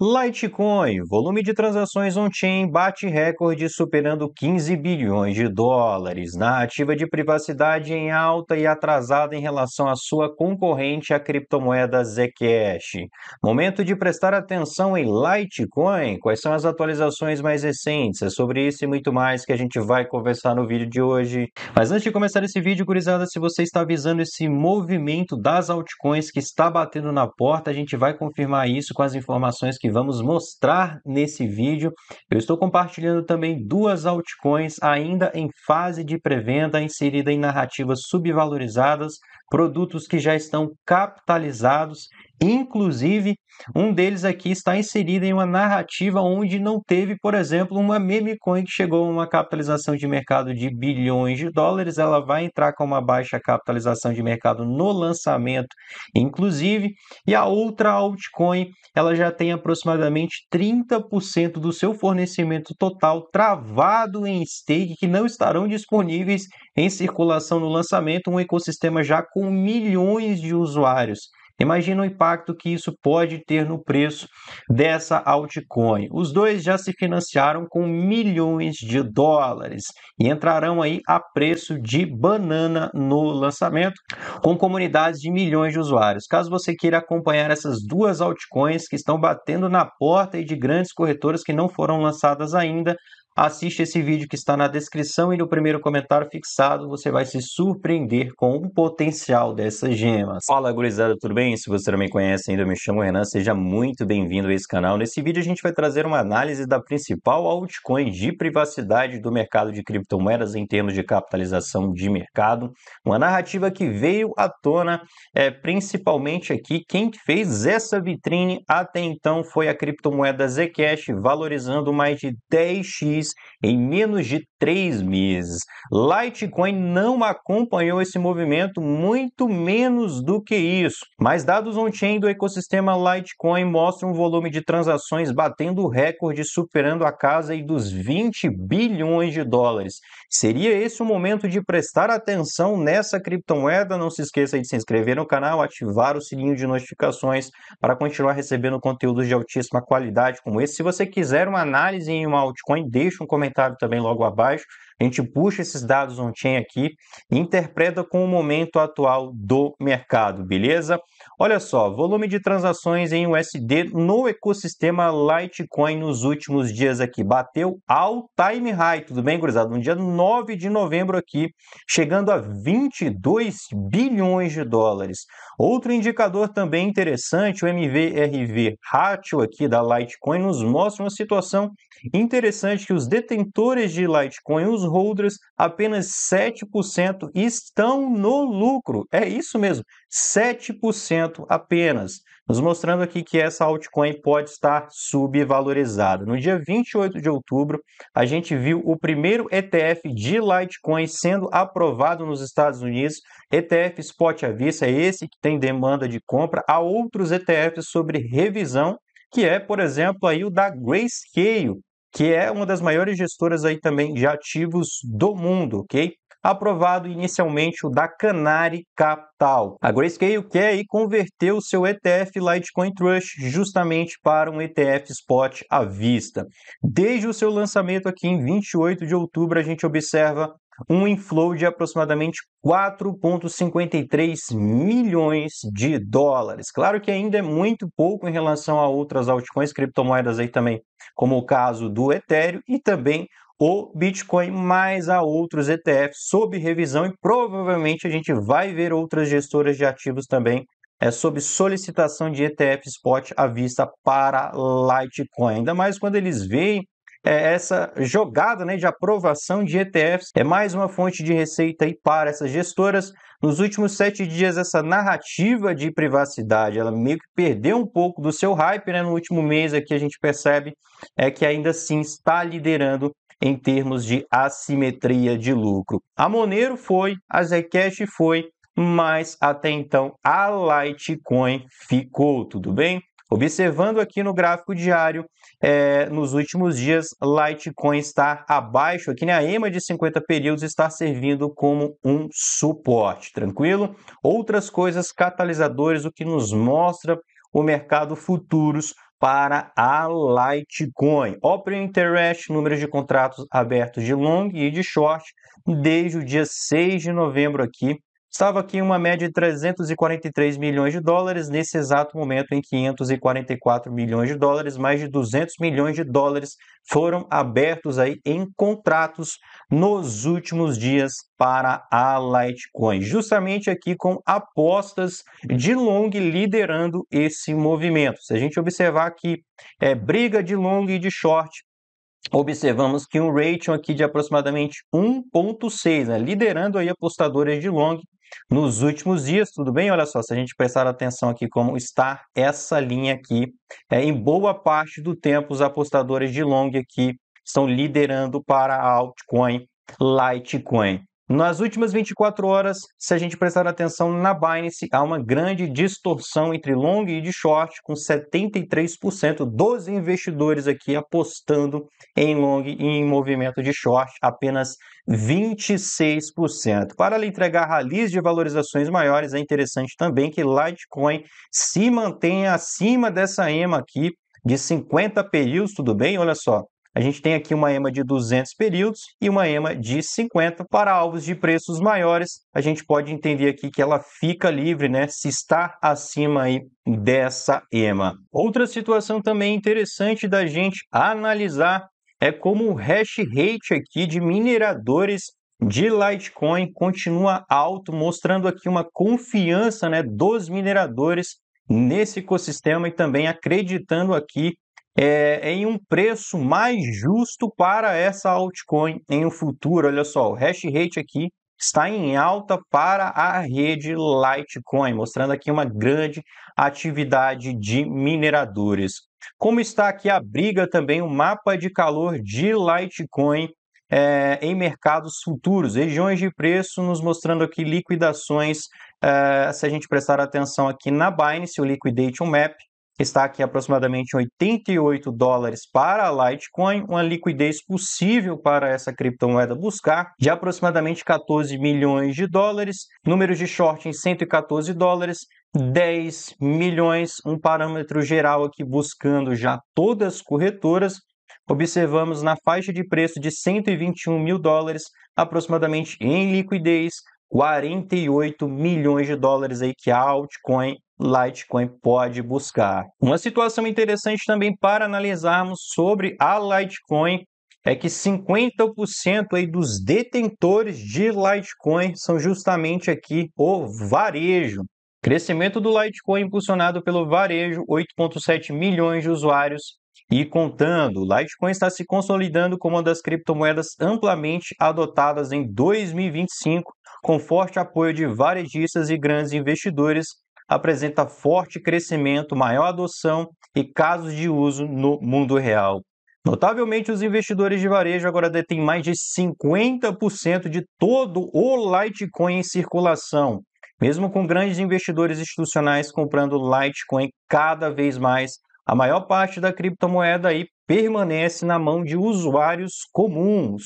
Litecoin, volume de transações on-chain bate recorde superando 15 bilhões de dólares. Narrativa de privacidade em alta e atrasada em relação à sua concorrente, a criptomoeda Zcash. Momento de prestar atenção em Litecoin. Quais são as atualizações mais recentes? É sobre isso e muito mais que a gente vai conversar no vídeo de hoje. Mas antes de começar esse vídeo, gurizada, se você está visando esse movimento das altcoins que está batendo na porta, a gente vai confirmar isso com as informações que vamos mostrar nesse vídeo. Eu estou compartilhando também duas altcoins ainda em fase de pré-venda, inserida em narrativas subvalorizadas, produtos que já estão capitalizados. Inclusive, um deles aqui está inserido em uma narrativa onde não teve, por exemplo, uma meme coin que chegou a uma capitalização de mercado de bilhões de dólares. Ela vai entrar com uma baixa capitalização de mercado no lançamento, inclusive. E a outra altcoin, ela já tem aproximadamente 30% do seu fornecimento total travado em stake, que não estarão disponíveis em circulação no lançamento, um ecossistema já com milhões de usuários. Imagina o impacto que isso pode ter no preço dessa altcoin. Os dois já se financiaram com milhões de dólares e entrarão aí a preço de banana no lançamento, com comunidades de milhões de usuários. Caso você queira acompanhar essas duas altcoins que estão batendo na porta e de grandes corretoras que não foram lançadas ainda, assiste esse vídeo que está na descrição e no primeiro comentário fixado. Você vai se surpreender com o potencial dessas gemas. Fala, gurizada, tudo bem? Se você não me conhece ainda, eu me chamo Renan, seja muito bem-vindo a esse canal. Nesse vídeo a gente vai trazer uma análise da principal altcoin de privacidade do mercado de criptomoedas em termos de capitalização de mercado. Uma narrativa que veio à tona, principalmente aqui, quem fez essa vitrine até então foi a criptomoeda Zcash, valorizando mais de 10x em menos de 3 meses. Litecoin não acompanhou esse movimento, muito menos do que isso. Mas dados on-chain do ecossistema Litecoin mostram um volume de transações batendo recorde, superando a casa aí dos 20 bilhões de dólares. Seria esse o momento de prestar atenção nessa criptomoeda? Não se esqueça de se inscrever no canal, ativar o sininho de notificações para continuar recebendo conteúdos de altíssima qualidade como esse. Se você quiser uma análise em uma altcoin, deixa um comentário também logo abaixo. A gente puxa esses dados on-chain aqui e interpreta com o momento atual do mercado, beleza? Olha só, volume de transações em USD no ecossistema Litecoin nos últimos dias aqui. Bateu all-time high, tudo bem, gurizada? No dia 9 de novembro aqui, chegando a 22 bilhões de dólares. Outro indicador também interessante, o MVRV Ratio aqui da Litecoin, nos mostra uma situação interessante que os detentores de Litecoin, os holders, apenas 7% estão no lucro. É isso mesmo, 7% apenas. Nos mostrando aqui que essa altcoin pode estar subvalorizada. No dia 28 de outubro, a gente viu o primeiro ETF de Litecoin sendo aprovado nos Estados Unidos. ETF Spot à Vista é esse que tem demanda de compra. Há outros ETFs sobre revisão, que é, por exemplo, aí o da Grayscale, que é uma das maiores gestoras aí também de ativos do mundo, ok? Aprovado inicialmente o da Canary Capital. A Grayscale quer aí converter o seu ETF Litecoin Trust justamente para um ETF Spot à Vista. Desde o seu lançamento aqui em 28 de outubro, a gente observa um inflow de aproximadamente 4,53 milhões de dólares. Claro que ainda é muito pouco em relação a outras altcoins, criptomoedas aí também, como o caso do Ethereum e também o Bitcoin, mais a outros ETFs sob revisão e provavelmente a gente vai ver outras gestoras de ativos também sob solicitação de ETF Spot à vista para Litecoin. Ainda mais quando eles veem essa jogada, né, de aprovação de ETFs, é mais uma fonte de receita aí para essas gestoras. Nos últimos 7 dias, essa narrativa de privacidade, ela meio que perdeu um pouco do seu hype, né? No último mês aqui a gente percebe que ainda assim está liderando em termos de assimetria de lucro. A Monero foi, a Zcash foi, mas até então a Litecoin ficou, tudo bem? Observando aqui no gráfico diário, nos últimos dias, Litecoin está abaixo, aqui na EMA de 50 períodos está servindo como um suporte, tranquilo? Outras coisas catalisadores, o que nos mostra o mercado futuros para a Litecoin. Open Interest, números de contratos abertos de long e de short, desde o dia 6 de novembro aqui. Estava aqui uma média de 343 milhões de dólares, nesse exato momento em 544 milhões de dólares, mais de 200 milhões de dólares foram abertos aí em contratos nos últimos dias para a Litecoin, justamente aqui com apostas de long liderando esse movimento. Se a gente observar aqui, briga de long e de short, observamos que um rating aqui de aproximadamente 1,6, né, liderando aí apostadores de long nos últimos dias, tudo bem? Olha só, se a gente prestar atenção aqui como está essa linha aqui, em boa parte do tempo os apostadores de long aqui estão liderando para a altcoin Litecoin. Nas últimas 24 horas, se a gente prestar atenção na Binance, há uma grande distorção entre long e de short, com 73% dos investidores aqui apostando em long e em movimento de short, apenas 26%. Para lhe entregar ralis de valorizações maiores, é interessante também que Litecoin se mantenha acima dessa EMA aqui de 50 períodos, tudo bem? Olha só. A gente tem aqui uma EMA de 200 períodos e uma EMA de 50 para alvos de preços maiores. A gente pode entender aqui que ela fica livre, né, se está acima aí dessa EMA. Outra situação também interessante da gente analisar é como o hash rate aqui de mineradores de Litecoin continua alto, mostrando aqui uma confiança, né, dos mineradores nesse ecossistema e também acreditando aqui em um preço mais justo para essa altcoin em um futuro. Olha só, o hash rate aqui está em alta para a rede Litecoin, mostrando aqui uma grande atividade de mineradores. Como está aqui a briga também, o mapa de calor de Litecoin em mercados futuros, regiões de preço, nos mostrando aqui liquidações. Se a gente prestar atenção aqui na Binance, o Liquidation Map, está aqui aproximadamente 88 dólares para a Litecoin, uma liquidez possível para essa criptomoeda buscar de aproximadamente 14 milhões de dólares, números de short em 114 dólares, 10 milhões, um parâmetro geral aqui buscando já todas as corretoras. Observamos na faixa de preço de 121 mil dólares, aproximadamente em liquidez, 48 milhões de dólares aí que a altcoin Litecoin pode buscar. Uma situação interessante também para analisarmos sobre a Litecoin é que 50% aí dos detentores de Litecoin são justamente aqui o varejo. Crescimento do Litecoin impulsionado pelo varejo, 8,7 milhões de usuários e contando. O Litecoin está se consolidando como uma das criptomoedas amplamente adotadas em 2025, com forte apoio de varejistas e grandes investidores, apresenta forte crescimento, maior adoção e casos de uso no mundo real. Notavelmente, os investidores de varejo agora detêm mais de 50% de todo o Litecoin em circulação, mesmo com grandes investidores institucionais comprando Litecoin cada vez mais. A maior parte da criptomoeda aí permanece na mão de usuários comuns.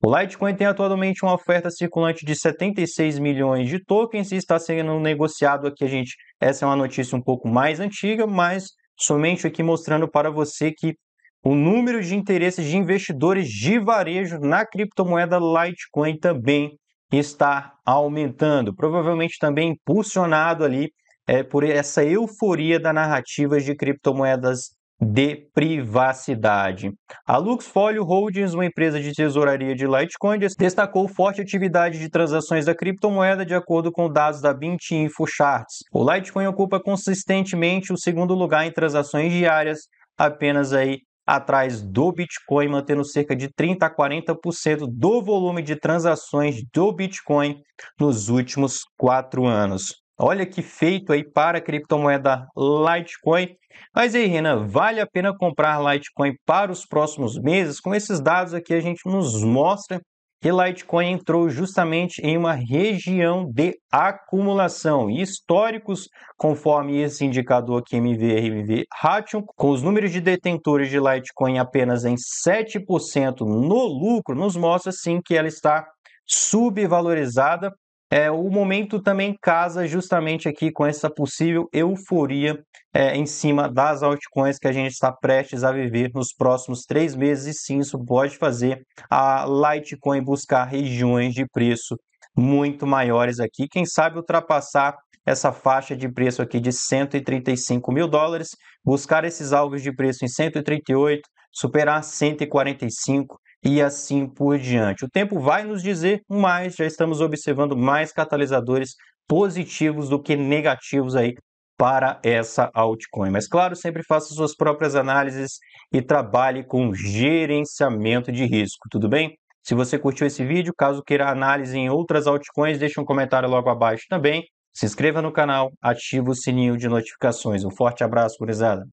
O Litecoin tem atualmente uma oferta circulante de 76 milhões de tokens e está sendo negociado aqui, essa é uma notícia um pouco mais antiga, mas somente aqui mostrando para você que o número de interesses de investidores de varejo na criptomoeda Litecoin também está aumentando, provavelmente também impulsionado ali por essa euforia da narrativa de criptomoedas de privacidade. A Luxfolio Holdings, uma empresa de tesouraria de Litecoin, destacou forte atividade de transações da criptomoeda de acordo com dados da Mint InfoCharts. O Litecoin ocupa consistentemente o segundo lugar em transações diárias, apenas aí atrás do Bitcoin, mantendo cerca de 30 a 40% do volume de transações do Bitcoin nos últimos 4 anos. Olha que feito aí para a criptomoeda Litecoin. Mas aí, Renan, vale a pena comprar Litecoin para os próximos meses? Com esses dados aqui, a gente nos mostra que Litecoin entrou justamente em uma região de acumulação. E históricos, conforme esse indicador aqui, MVRV Ratio, com os números de detentores de Litecoin apenas em 7% no lucro, nos mostra sim que ela está subvalorizada. O momento também casa justamente aqui com essa possível euforia em cima das altcoins que a gente está prestes a viver nos próximos 3 meses, e sim, isso pode fazer a Litecoin buscar regiões de preço muito maiores aqui, quem sabe ultrapassar essa faixa de preço aqui de 135 mil dólares, buscar esses alvos de preço em 138, superar 145 e assim por diante. O tempo vai nos dizer, mas já estamos observando mais catalisadores positivos do que negativos aí para essa altcoin. Mas claro, sempre faça suas próprias análises e trabalhe com gerenciamento de risco, tudo bem? Se você curtiu esse vídeo, caso queira análise em outras altcoins, deixe um comentário logo abaixo também. Se inscreva no canal, ative o sininho de notificações. Um forte abraço, gurizada!